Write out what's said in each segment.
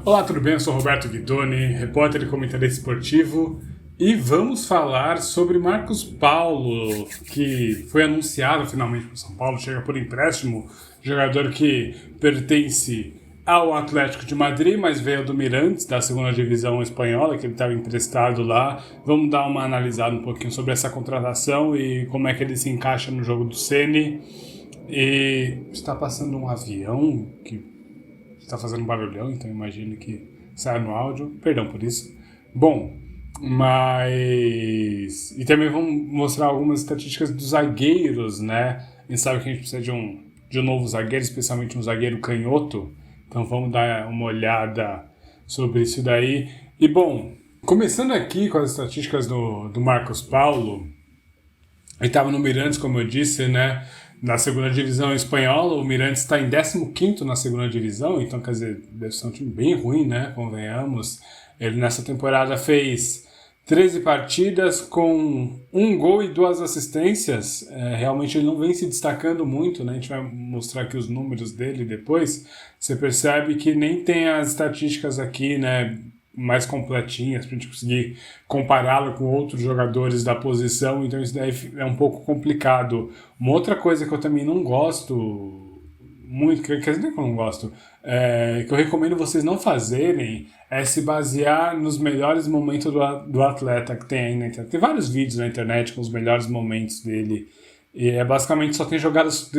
Olá, tudo bem? Eu sou Roberto Guidoni, repórter e comentarista esportivo, e vamos falar sobre Marcos Paulo, que foi anunciado finalmente para o São Paulo, chega por empréstimo, jogador que pertence ao Atlético de Madrid, mas veio do Mirantes, da segunda divisão espanhola, que ele estava emprestado lá. Vamos dar uma analisada um pouquinho sobre essa contratação e como é que ele se encaixa no jogo do Ceni. E está passando um avião que está fazendo um barulhão, então imagino que saia no áudio. Perdão por isso. Bom, mas... E também vamos mostrar algumas estatísticas dos zagueiros, né? A gente sabe que a gente precisa de um novo zagueiro, especialmente um zagueiro canhoto. Então vamos dar uma olhada sobre isso daí. E bom, começando aqui com as estatísticas do Marcos Paulo, ele estava no Mirantes, como eu disse, né? Na segunda divisão espanhola, o Mirantes está em 15º na segunda divisão, então, quer dizer, deve ser um time bem ruim, né? Convenhamos. Ele nessa temporada fez 13 partidas com 1 gol e 2 assistências. Realmente ele não vem se destacando muito, né? A gente vai mostrar aqui os números dele depois. Você percebe que nem tem as estatísticas aqui, né, mais completinhas, para a gente conseguir compará-lo com outros jogadores da posição, então isso daí é um pouco complicado. Uma outra coisa que eu também não gosto muito, quer dizer que eu não gosto, que eu recomendo vocês não fazerem, é se basear nos melhores momentos do atleta que tem aí na internet. Tem vários vídeos na internet com os melhores momentos dele, e basicamente só tem jogadas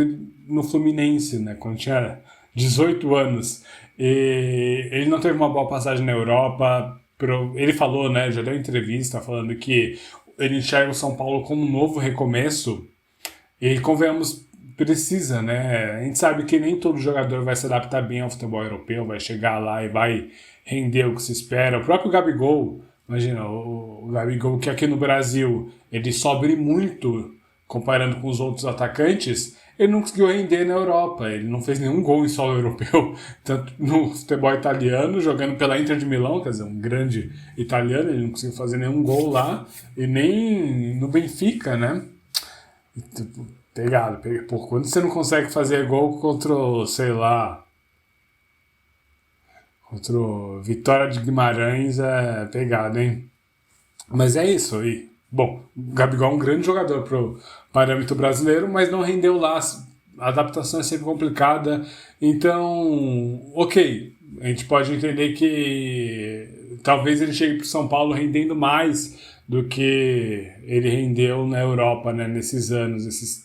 no Fluminense, né, quando tinha 18 anos. E ele não teve uma boa passagem na Europa. Ele falou, né, já deu entrevista falando que ele enxerga o São Paulo como um novo recomeço. E convenhamos, precisa, né? A gente sabe que nem todo jogador vai se adaptar bem ao futebol europeu, vai chegar lá e vai render o que se espera. O próprio Gabigol, imagina, o Gabigol que aqui no Brasil ele sobe muito comparando com os outros atacantes, ele não conseguiu render na Europa, ele não fez nenhum gol em solo europeu, tanto no futebol italiano, jogando pela Inter de Milão, quer dizer, um grande italiano, ele não conseguiu fazer nenhum gol lá, e nem no Benfica, né? Pegado. Por quando você não consegue fazer gol contra, sei lá, contra o Vitória de Guimarães, é pegado, hein? Mas é isso aí. Bom, o Gabigol é um grande jogador pro parâmetro brasileiro, mas não rendeu lá. A adaptação é sempre complicada. Então, ok, a gente pode entender que talvez ele chegue pro São Paulo rendendo mais do que ele rendeu na Europa, né, nesses anos, esses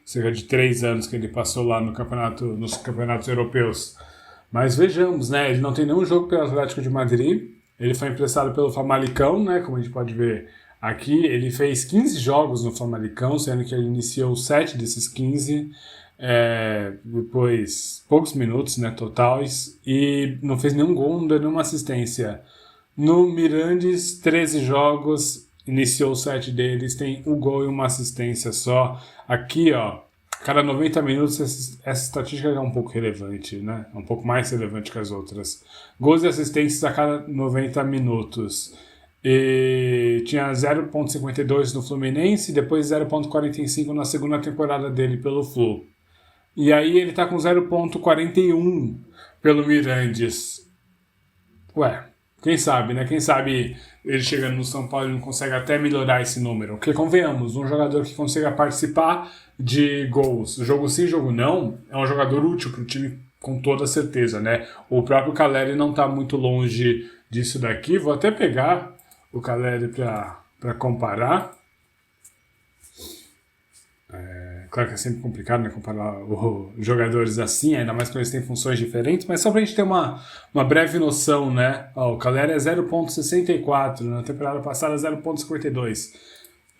cerca de 3 anos que ele passou lá nos campeonatos europeus. Mas vejamos, né, ele não tem nenhum jogo pelo Atlético de Madrid. Ele foi emprestado pelo Famalicão, né, como a gente pode ver aqui. Ele fez 15 jogos no Famalicão, sendo que ele iniciou 7 desses 15, depois poucos minutos, né, totais, e não fez nenhum gol, não deu nenhuma assistência. No Mirandes, 13 jogos, iniciou 7 deles, tem um gol e uma assistência só. Aqui, ó, cada 90 minutos, essa estatística é um pouco relevante, né? É um pouco mais relevante que as outras. Gols e assistências a cada 90 minutos. E tinha 0,52 no Fluminense, depois 0,45 na segunda temporada dele pelo Flu. E aí ele tá com 0,41 pelo Mirandes. Ué, quem sabe, né? Quem sabe ele chegando no São Paulo e não consegue até melhorar esse número. Porque convenhamos, um jogador que consiga participar de gols, jogo sim, jogo não, é um jogador útil para o time com toda certeza, né? O próprio Caleri não está muito longe disso daqui. Vou até pegar o Caleri para comparar. Claro que é sempre complicado, né, comparar os jogadores assim, ainda mais quando eles têm funções diferentes, mas só pra gente ter uma breve noção, né? Ó, o Caleri é 0,64, na temporada passada 0,52.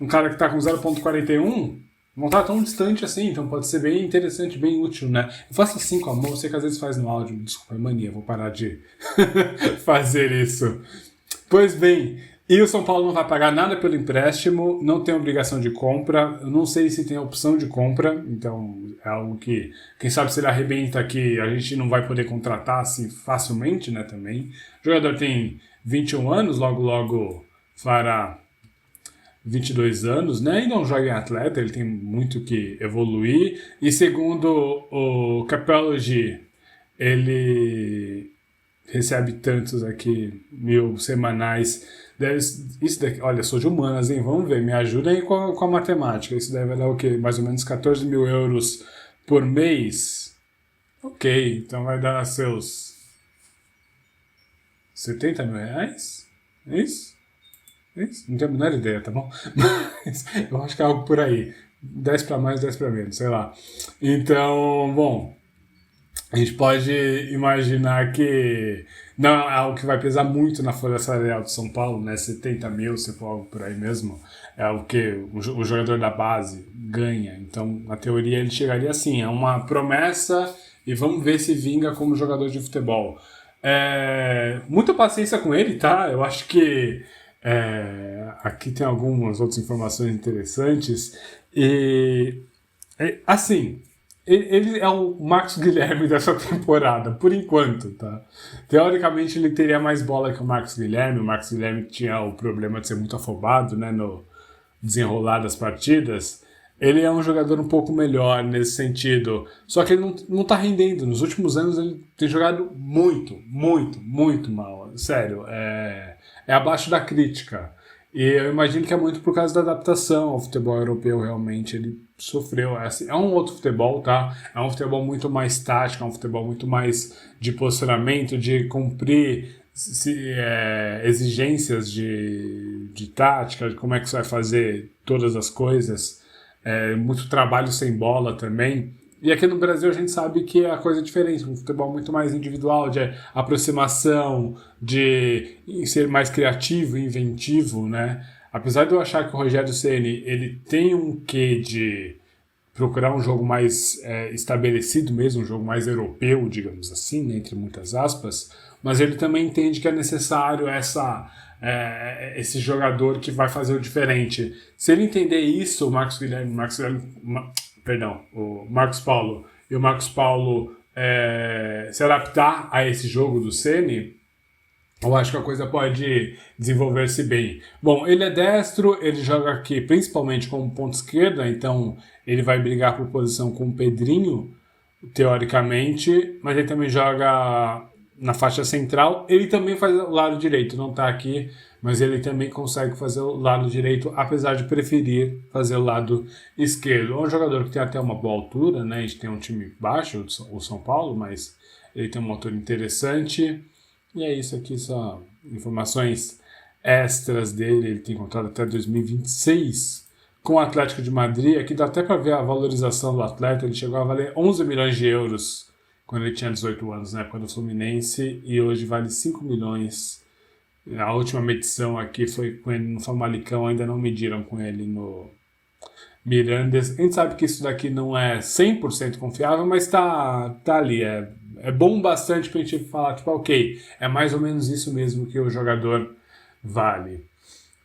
Um cara que tá com 0,41 não tá tão distante assim, então pode ser bem interessante, bem útil, né? Eu faço assim com a mão, eu sei que às vezes faz no áudio, desculpa, é mania, vou parar de fazer isso. Pois bem, e o São Paulo não vai pagar nada pelo empréstimo, não tem obrigação de compra, eu não sei se tem opção de compra, então é algo que, quem sabe se ele arrebenta aqui, a gente não vai poder contratar assim facilmente, né, também. O jogador tem 21 anos, logo fará 22 anos, né, e não joga em atleta, ele tem muito que evoluir, e segundo o Capellogi, ele recebe tantos aqui, 1.000 semanais. Isso daqui, olha, sou de humanas, hein? Vamos ver, me ajudem aí com a matemática. Isso deve dar o quê? Mais ou menos 14 mil euros por mês? Ok, então vai dar seus 70 mil reais? É isso? É isso? Não tenho a menor ideia, tá bom? Mas eu acho que é algo por aí. 10 para mais, 10 para menos, sei lá. Então, bom, a gente pode imaginar que não é algo que vai pesar muito na folha salarial de São Paulo, né? 70 mil, se for algo por aí mesmo, é o que o jogador da base ganha. Então, na teoria, ele chegaria assim, é uma promessa e vamos ver se vinga como jogador de futebol. Muita paciência com ele, tá? Eu acho que aqui tem algumas outras informações interessantes. E, assim, ele é o Marcos Guilherme dessa temporada, por enquanto, tá? Teoricamente ele teria mais bola que o Marcos Guilherme. O Marcos Guilherme tinha o problema de ser muito afobado, né, no desenrolar das partidas. Ele é um jogador um pouco melhor nesse sentido, só que ele não tá rendendo. Nos últimos anos ele tem jogado muito, muito, muito mal. Sério, é abaixo da crítica. E eu imagino que é muito por causa da adaptação ao futebol europeu, realmente. Ele sofreu. É um outro futebol, tá? É um futebol muito mais tático, é um futebol muito mais de posicionamento, de cumprir exigências de tática, de como é que você vai fazer todas as coisas. Muito trabalho sem bola também. E aqui no Brasil a gente sabe que a coisa é diferente, um futebol muito mais individual, de aproximação, de ser mais criativo e inventivo, né? Apesar de eu achar que o Rogério Ceni ele tem um quê de procurar um jogo mais estabelecido mesmo, um jogo mais europeu, digamos assim, né, entre muitas aspas, mas ele também entende que é necessário esse jogador que vai fazer o diferente. Se ele entender isso, o Marcos Paulo e o Marcos Paulo se adaptar a esse jogo do Ceni, eu acho que a coisa pode desenvolver-se bem. Bom, ele é destro, ele joga aqui principalmente como ponta esquerda, então ele vai brigar por posição com o Pedrinho, teoricamente, mas ele também joga na faixa central. Ele também faz o lado direito, não está aqui, mas ele também consegue fazer o lado direito, apesar de preferir fazer o lado esquerdo. É um jogador que tem até uma boa altura, né? A gente tem um time baixo, o São Paulo, mas ele tem uma altura interessante. E é isso aqui, só informações extras dele. Ele tem contrato até 2026 com o Atlético de Madrid. Aqui dá até para ver a valorização do atleta. Ele chegou a valer 11 milhões de euros quando ele tinha 18 anos, na época do Fluminense, e hoje vale 5 milhões. A última medição aqui foi com ele no Famalicão, ainda não mediram com ele no Mirandes. A gente sabe que isso daqui não é 100% confiável, mas tá ali. É bom bastante pra gente falar, tipo, ok, é mais ou menos isso mesmo que o jogador vale.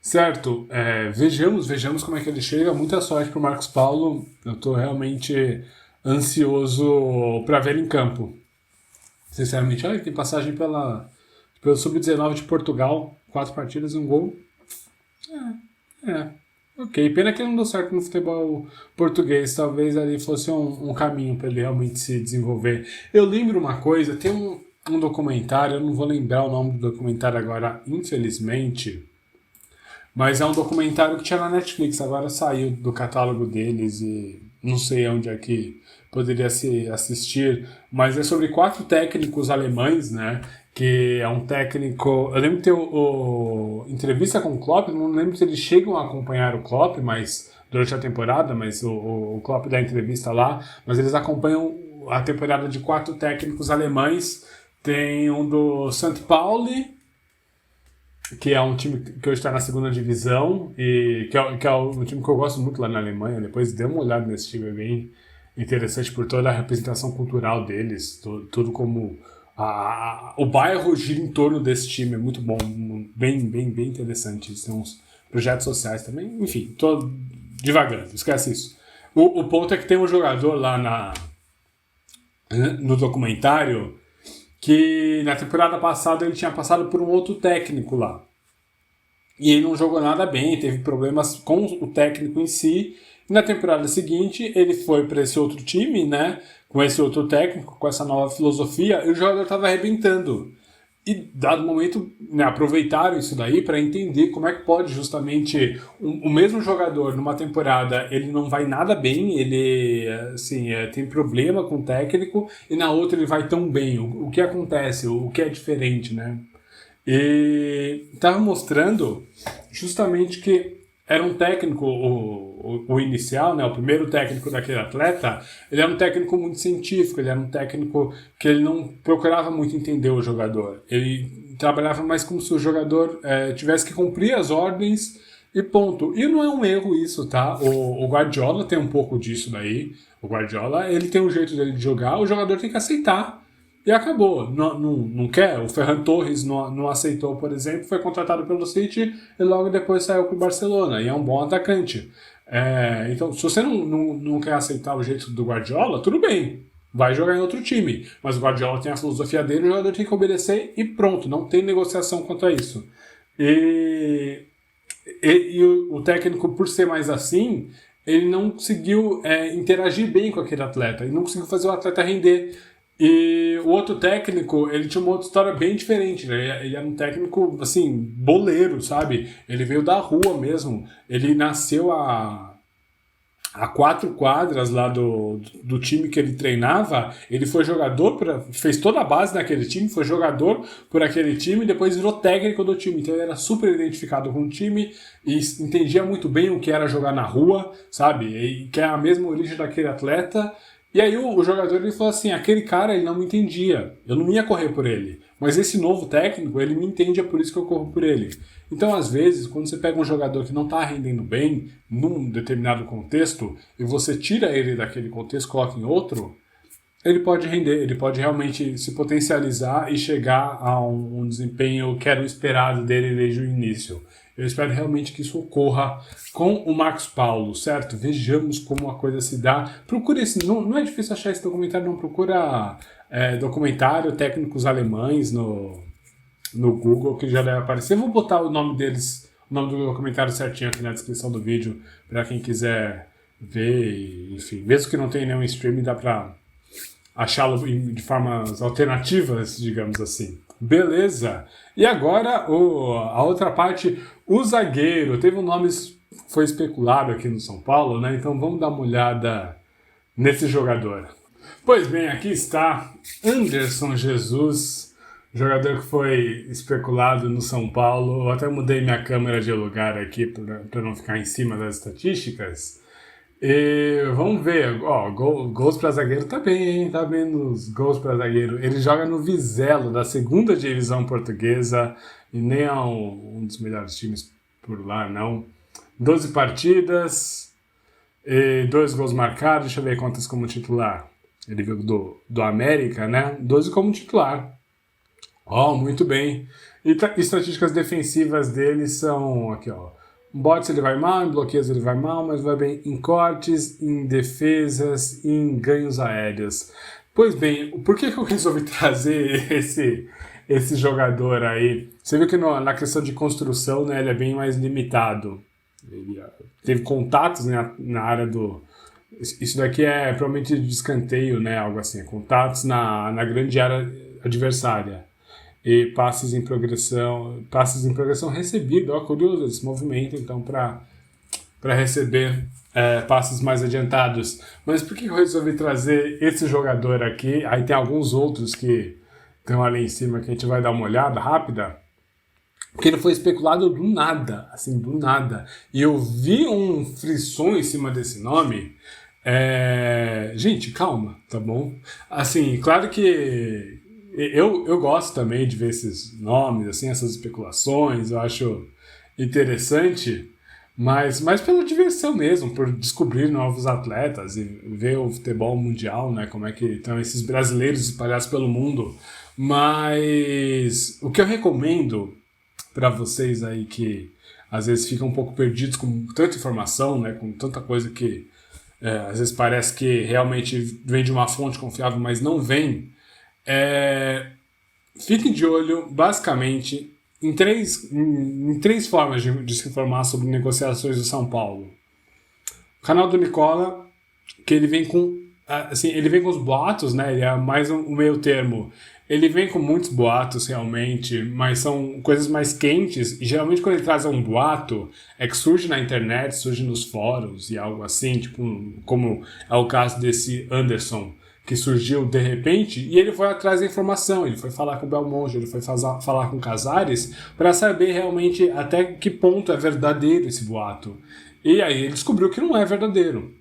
Certo? Vejamos como é que ele chega. Muita sorte pro Marcos Paulo. Eu tô realmente ansioso para ver ele em campo. Sinceramente, olha, tem passagem pelo Sub-19 de Portugal, 4 partidas e 1 gol. Ok, pena que ele não deu certo no futebol português. Talvez ali fosse um caminho para ele realmente se desenvolver. Eu lembro uma coisa, tem um documentário, eu não vou lembrar o nome do documentário agora, infelizmente, mas é um documentário que tinha na Netflix, agora saiu do catálogo deles e não sei onde é que poderia se assistir, mas é sobre 4 técnicos alemães, né? Que é um técnico... Eu lembro de ter entrevista com o Klopp, não lembro se eles chegam a acompanhar o Klopp, mas durante a temporada, mas o Klopp dá entrevista lá, mas eles acompanham a temporada de 4 técnicos alemães. Tem um do St. Pauli, que é um time que hoje está na 2ª divisão, e que é um time que eu gosto muito lá na Alemanha. Depois dê uma olhada nesse time, é bem interessante por toda a representação cultural deles, tudo como o bairro gira em torno desse time, é muito bom, bem interessante. Eles têm uns projetos sociais também, enfim, tô divagando, esquece isso. O ponto é que tem um jogador lá no documentário que na temporada passada ele tinha passado por um outro técnico lá. E ele não jogou nada bem, teve problemas com o técnico em si. E na temporada seguinte ele foi para esse outro time, né? Com esse outro técnico, com essa nova filosofia, e o jogador estava arrebentando. E, dado momento, né, aproveitaram isso daí para entender como é que pode justamente o mesmo jogador numa temporada ele não vai nada bem, ele assim, tem problema com o técnico, e na outra ele vai tão bem. O que acontece, o que é diferente, né? E estava mostrando justamente que era um técnico, o inicial, né, o primeiro técnico daquele atleta, ele era um técnico muito científico, ele era um técnico que ele não procurava muito entender o jogador. Ele trabalhava mais como se o jogador tivesse que cumprir as ordens e ponto. E não é um erro isso, tá? O Guardiola tem um pouco disso daí. O Guardiola, ele tem um jeito dele de jogar, o jogador tem que aceitar. E acabou. Não quer? O Ferran Torres não aceitou, por exemplo, foi contratado pelo City e logo depois saiu para o Barcelona. E é um bom atacante. Então, se você não quer aceitar o jeito do Guardiola, tudo bem. Vai jogar em outro time. Mas o Guardiola tem a filosofia dele, o jogador tem que obedecer e pronto. Não tem negociação quanto a isso. E o técnico, por ser mais assim, ele não conseguiu interagir bem com aquele atleta. Ele não conseguiu fazer o atleta render. E o outro técnico, ele tinha uma outra história bem diferente, né? Ele era um técnico, assim, boleiro, sabe? Ele veio da rua mesmo. Ele nasceu a 4 quadras lá do time que ele treinava. Ele foi jogador, fez toda a base naquele time, foi jogador por aquele time e depois virou técnico do time. Então ele era super identificado com o time e entendia muito bem o que era jogar na rua, sabe? E que é a mesma origem daquele atleta. E aí o jogador ele falou assim, aquele cara ele não me entendia, eu não ia correr por ele, mas esse novo técnico ele me entende, é por isso que eu corro por ele. Então às vezes quando você pega um jogador que não está rendendo bem num determinado contexto e você tira ele daquele contexto, coloca em outro, ele pode render, ele pode realmente se potencializar e chegar a um desempenho que era o esperado dele desde o início. Eu espero realmente que isso ocorra com o Marcos Paulo, certo? Vejamos como a coisa se dá. Procure esse, não é difícil achar esse documentário, não procura documentário técnicos alemães no Google, que já deve aparecer. Eu vou botar o nome deles, o nome do documentário certinho aqui na descrição do vídeo, para quem quiser ver, enfim. Mesmo que não tenha nenhum streaming, dá para achá-lo de formas alternativas, digamos assim. Beleza. E agora a outra parte, o zagueiro. Teve um nome, foi especulado aqui no São Paulo, né? Então vamos dar uma olhada nesse jogador. Pois bem, aqui está Anderson Jesus, jogador que foi especulado no São Paulo. Eu até mudei minha câmera de lugar aqui para não ficar em cima das estatísticas. E vamos ver, gols para zagueiro tá bem, hein? Tá bem nos gols para zagueiro. Ele joga no Vizela, da segunda divisão portuguesa, e nem é um dos melhores times por lá, não. 12 partidas, e 2 gols marcados, deixa eu ver quantas como titular. Ele veio do América, né? 12 como titular. Muito bem. E estatísticas defensivas dele são, aqui ó, em botes ele vai mal, em bloqueios ele vai mal, mas vai bem em cortes, em defesas e em ganhos aéreos. Pois bem, por que eu resolvi trazer esse jogador aí? Você viu que na questão de construção, né, ele é bem mais limitado. Ele teve contatos, né, na área do... Isso daqui é provavelmente de escanteio, né, algo assim. Contatos na grande área adversária. E passes em progressão recebido. Curioso esse movimento, então, para receber passes mais adiantados. Mas por que eu resolvi trazer esse jogador aqui? Aí tem alguns outros que estão ali em cima que a gente vai dar uma olhada rápida. Porque ele foi especulado do nada, assim, do nada. E eu vi um frisson em cima desse nome. Gente, calma, tá bom? Assim, claro que eu gosto também de ver esses nomes, assim, essas especulações, eu acho interessante, mas pela diversão mesmo, por descobrir novos atletas e ver o futebol mundial, né, como é que estão esses brasileiros espalhados pelo mundo. Mas o que eu recomendo para vocês aí que às vezes ficam um pouco perdidos com tanta informação, né, com tanta coisa que às vezes parece que realmente vem de uma fonte confiável, mas não vem. Fiquem de olho, basicamente, em três formas de se informar sobre negociações do São Paulo. O canal do Nicola, que ele vem com os boatos, né? Ele é mais um meio termo Ele vem com muitos boatos, realmente, mas são coisas mais quentes. E geralmente quando ele traz um boato, é que surge na internet, surge nos fóruns e algo assim, tipo, como é o caso desse Anderson, que surgiu de repente, e ele foi atrás da informação, ele foi falar com o Belmonte, ele foi falar com Casares, para saber realmente até que ponto é verdadeiro esse boato. E aí ele descobriu que não é verdadeiro.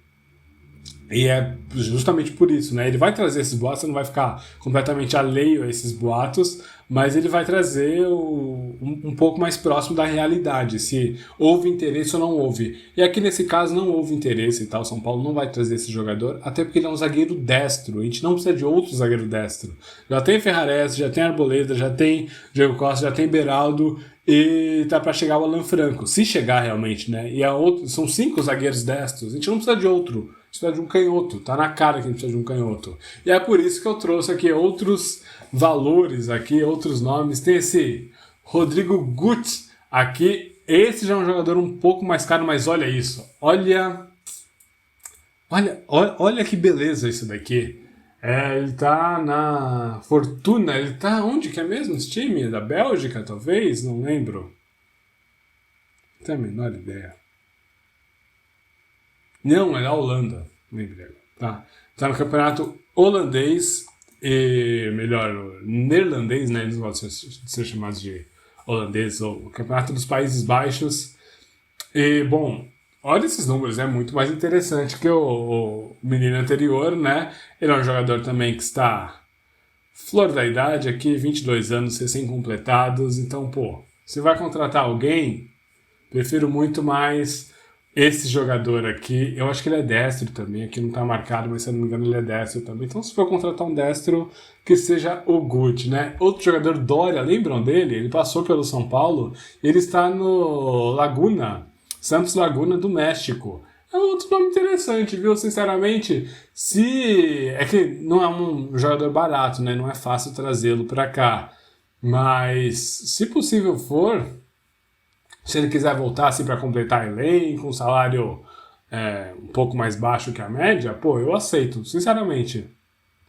E é justamente por isso, né? Ele vai trazer esses boatos, você não vai ficar completamente alheio a esses boatos, mas ele vai trazer um pouco mais próximo da realidade, se houve interesse ou não houve. E aqui nesse caso não houve interesse e tal, São Paulo não vai trazer esse jogador, até porque ele é um zagueiro destro, a gente não precisa de outro zagueiro destro. Já tem Ferrares, já tem Arboleda, já tem Diego Costa, já tem Beraldo, e tá para chegar o Alan Franco, se chegar realmente, né? E são 5 zagueiros destros, a gente não precisa de outro. Precisa de um canhoto, tá na cara que a gente precisa de um canhoto. E é por isso que eu trouxe aqui outros valores aqui, outros nomes. Tem esse Rodrigo Gutt aqui. Esse já é um jogador um pouco mais caro, mas olha isso. Olha que beleza isso daqui. Ele tá na Fortuna, ele tá onde que é mesmo esse time? Da Bélgica, talvez? Não lembro. Não tenho a menor ideia. Não, é da Holanda. Lembrei. Tá no campeonato holandês, melhor, neerlandês, né? Eles gostam de ser chamados de holandês, ou o campeonato dos Países Baixos. E, bom, olha esses números, é muito mais interessante que o menino anterior, né? Ele é um jogador também que está flor da idade aqui, 22 anos recém-completados. Então, pô, se vai contratar alguém, prefiro muito mais esse jogador aqui. Eu acho que ele é destro também, aqui não tá marcado, mas se eu não me engano ele é destro também. Então se for contratar um destro, que seja o Gutt, né? Outro jogador, Doria, lembram dele? Ele passou pelo São Paulo, ele está no Laguna, Santos Laguna do México. É um outro nome interessante, viu? Sinceramente, é que não é um jogador barato, né? Não é fácil trazê-lo para cá. Mas, se possível for, se ele quiser voltar assim para completar elenco, um salário um pouco mais baixo que a média, pô, eu aceito, sinceramente.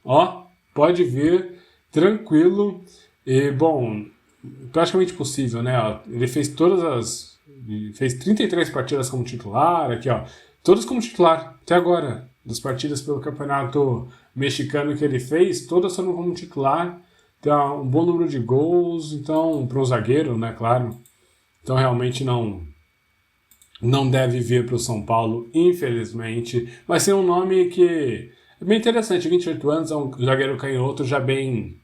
Ó, pode vir, tranquilo. E, bom, praticamente possível, né? Ó, ele fez fez 33 partidas como titular, aqui, ó. Todas como titular, até agora. Das partidas pelo campeonato mexicano que ele fez, todas foram como titular. Tem um bom número de gols, então, para um zagueiro, né, claro. Então realmente não deve vir para o São Paulo, infelizmente. Vai ser um nome que é bem interessante, 28 anos, é um zagueiro canhoto já bem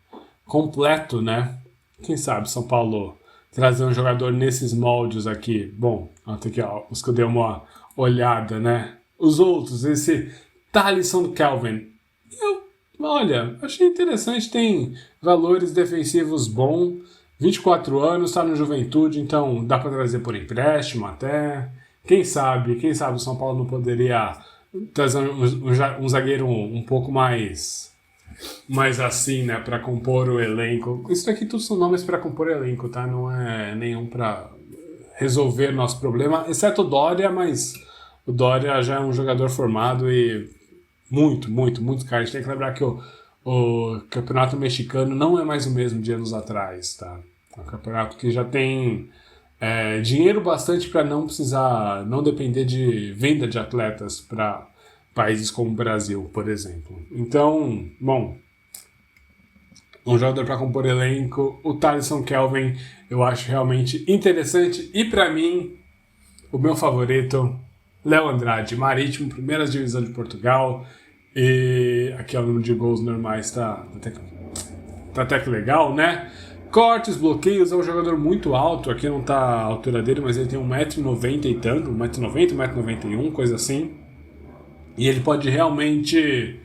completo, né? Quem sabe São Paulo trazer um jogador nesses moldes aqui. Bom, até aqui, ó, os que eu dei uma olhada, né? Os outros, esse Thalisson Kelvin. Olha, achei interessante, tem valores defensivos bons. 24 anos, está no Juventude, então dá para trazer por empréstimo até. Quem sabe o São Paulo não poderia trazer um zagueiro um pouco mais assim, né, para compor o elenco. Isso daqui tudo são nomes para compor o elenco, tá? Não é nenhum para resolver nosso problema, exceto o Doria, mas o Doria já é um jogador formado e muito caro. A gente tem que lembrar que o campeonato mexicano não é mais o mesmo de anos atrás, tá? É um campeonato que já tem dinheiro bastante para não depender de venda de atletas para países como o Brasil, por exemplo. Então, bom, um jogador para compor elenco, o Thalisson Kelvin, eu acho realmente interessante. E para mim, o meu favorito, Léo Andrade, Marítimo, primeira divisão de Portugal. E aqui é o número de gols normais, tá até que legal, né? Cortes, bloqueios, é um jogador muito alto, aqui não tá a altura dele, mas ele tem 1,90m e tanto, 1,90m, 1,91m, coisa assim. E ele pode realmente,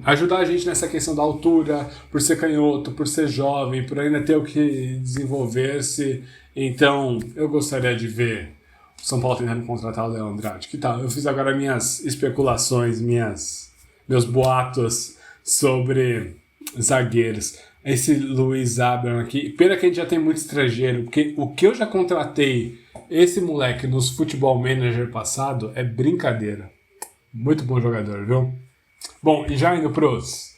ajudar a gente nessa questão da altura, por ser canhoto, por ser jovem, por ainda ter o que desenvolver-se. Então, eu gostaria de ver o São Paulo tentando contratar o Léo Andrade. Que tal? Eu fiz agora minhas especulações, meus boatos sobre zagueiros. Esse Luiz Abraham aqui, pena que a gente já tem muito estrangeiro, porque o que eu já contratei esse moleque nos Futebol Manager passado é brincadeira. Muito bom jogador, viu? Bom, e já indo pros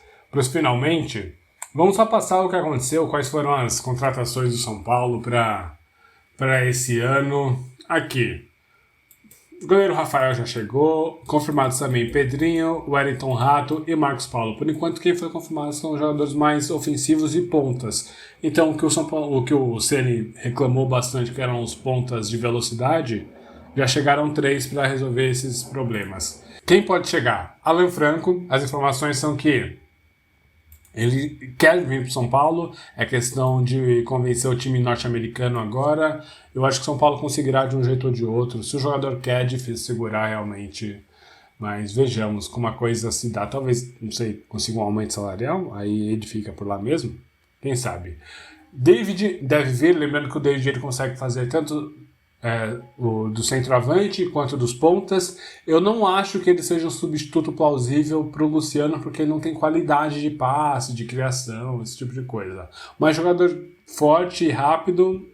finalmente, vamos só passar o que aconteceu, quais foram as contratações do São Paulo para esse ano. Aqui, o goleiro Rafael já chegou, confirmados também Pedrinho, Wellington Rato e Marcos Paulo. Por enquanto, quem foi confirmado são os jogadores mais ofensivos e pontas. Então, o que o Ceni reclamou bastante, que eram os pontas de velocidade, já chegaram 3 para resolver esses problemas. Quem pode chegar? Alan Franco. As informações são que ele quer vir para o São Paulo, é questão de convencer o time norte-americano agora. Eu acho que o São Paulo conseguirá de um jeito ou de outro. Se o jogador quer, é difícil segurar realmente. Mas vejamos como a coisa se dá. Talvez, não sei, consiga um aumento salarial, aí ele fica por lá mesmo. Quem sabe? David deve vir, lembrando que o David ele consegue fazer tanto do centroavante quanto dos pontas. Eu não acho que ele seja um substituto plausível para o Luciano, porque ele não tem qualidade de passe, de criação, esse tipo de coisa. Mas jogador forte e rápido,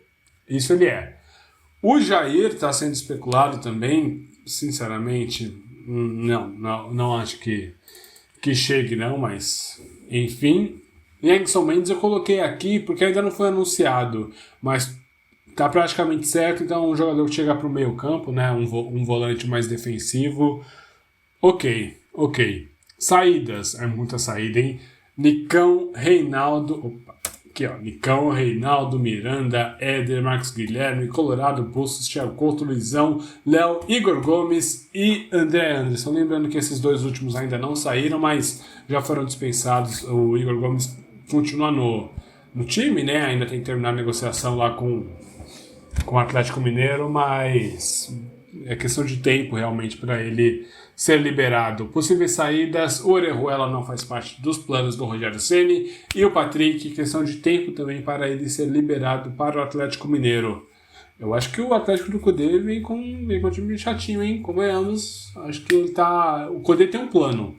isso ele é. O Jair está sendo especulado também, sinceramente, não acho que chegue não, mas enfim. Yaxson Mendes eu coloquei aqui porque ainda não foi anunciado, mas tá praticamente certo, então um jogador que chega para o meio campo, né, um volante mais defensivo. Ok. Saídas, é muita saída, hein? Nicão, Reinaldo, Nicão, Reinaldo, Miranda, Éder, Marcos Guilherme, Colorado, Bustos, Thiago Couto, Luizão, Léo, Igor Gomes e André Anderson. Lembrando que esses dois últimos ainda não saíram, mas já foram dispensados. O Igor Gomes continua no time, né? Ainda tem que terminar a negociação lá com o Atlético Mineiro, mas é questão de tempo realmente para ele ser liberado. Possíveis saídas, o Orejuela não faz parte dos planos do Rogério Ceni e o Patrick, questão de tempo também para ele ser liberado para o Atlético Mineiro. Eu acho que o Atlético do Cudê vem com um time chatinho, hein? Convenhamos, acho que o Cudê tem um plano.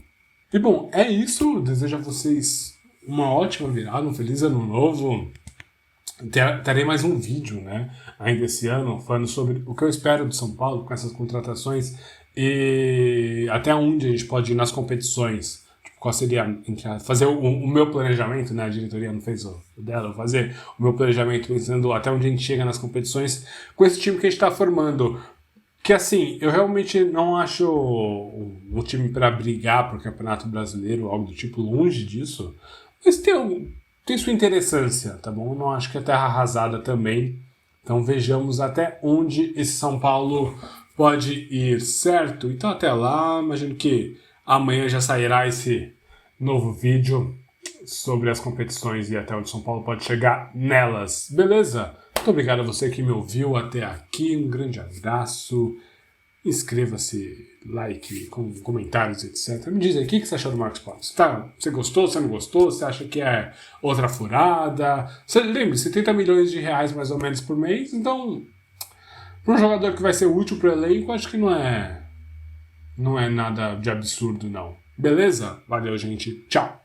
E bom, é isso. Desejo a vocês uma ótima virada, um feliz ano novo. Terei mais um vídeo, né, ainda esse ano, falando sobre o que eu espero do São Paulo com essas contratações e até onde a gente pode ir nas competições. Tipo, qual seria fazer o meu planejamento, né? A diretoria não fez o dela, fazer o meu planejamento pensando até onde a gente chega nas competições com esse time que a gente está formando. Que assim, eu realmente não acho um time para brigar para o Campeonato Brasileiro, algo do tipo, longe disso, mas tem sua interessância, tá bom? Eu não acho que é terra arrasada também. Então vejamos até onde esse São Paulo pode ir, certo? Então até lá, imagino que amanhã já sairá esse novo vídeo sobre as competições e até onde São Paulo pode chegar nelas, beleza? Muito obrigado a você que me ouviu até aqui, um grande abraço, inscreva-se, like, com comentários, etc. Me diz aí, o que você achou do Marcos Paulo? Você gostou, você não gostou? Você acha que é outra furada? Lembre-se, 70 milhões de reais mais ou menos por mês, então, para um jogador que vai ser útil para o elenco, acho que não é nada de absurdo, não. Beleza? Valeu, gente. Tchau.